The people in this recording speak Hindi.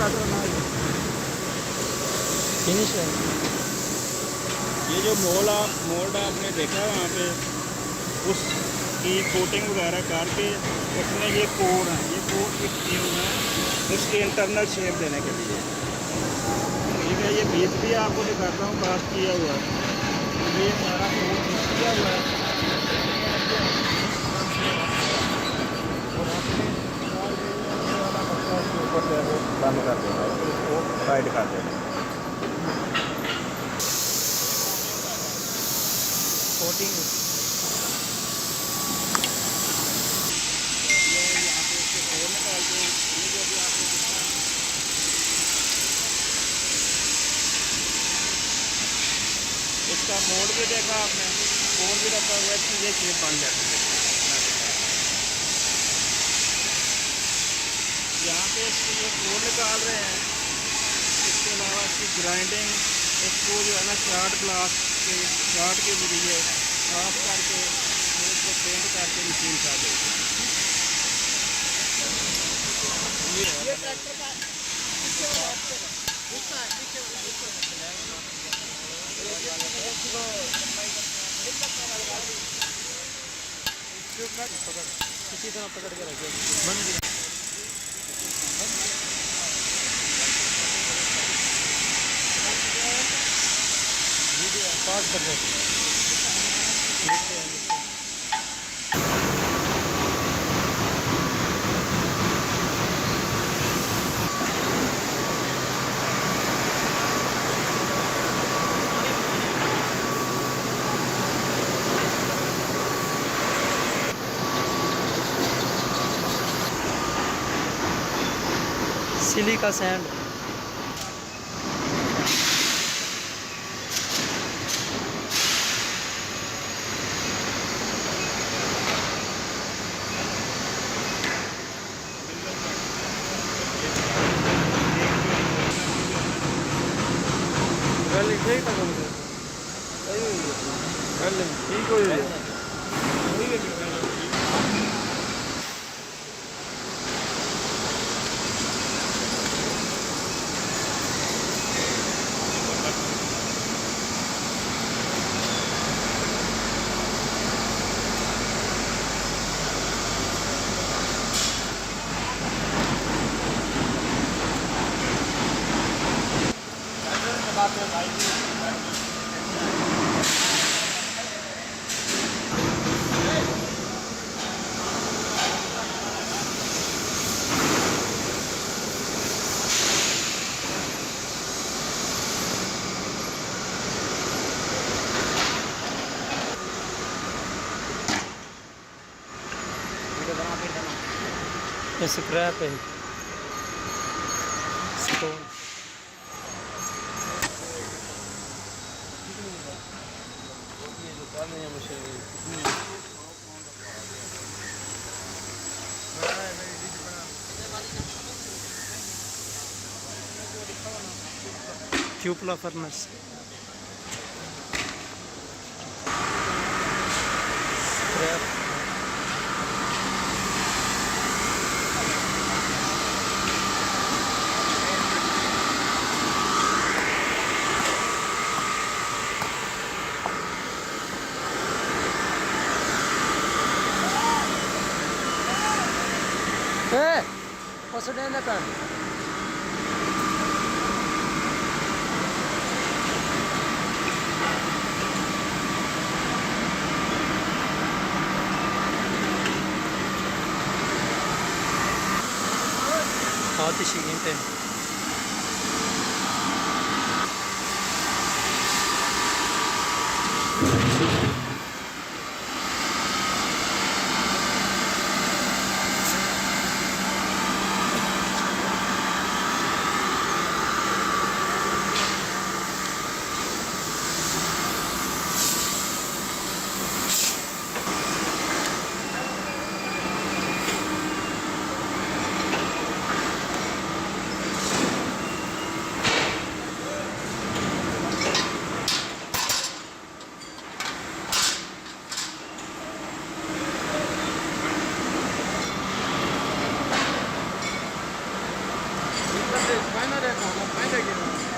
पैटर्न है फिनिश है। ये जो मोल्ड आपने देखा वहाँ पे उसकी कोटिंग वगैरह करके उसमें ये कोर है, ये कोर फिट किए हुए हैं उसके इंटरनल शेप देने के लिए। ठीक है, ये बीच भी आपको दिखाता हूँ कास्ट किया हुआ है। ये सारा कोर फिट किया हुआ है और आपने ऊपर से बंद कर देना है, इसको साइड कर देना है। कोटिंग इसका मोड भी देखा आपने, कोर भी रखा हुआ है कि ये शेप बन जाती है। यहाँ पे इसको ये कोर निकाल रहे हैं, इसके अलावा इसकी ग्राइंडिंग, इसको जो है ना शार्ट के जरिए साफ करके फिर इसको पेंट करके मशीन कर देते हैं। ये ट्रैक्टर का इसी तरह पकड़ के रखिए बंद। पास कर दो। सिलिका सैंड ठीक था ठीक हो जाएगा। स्क्रैप है stone. Cupola furnace scrap What's the name of that? Hadi siguiente. Guarda, vai na reta, vai daqui.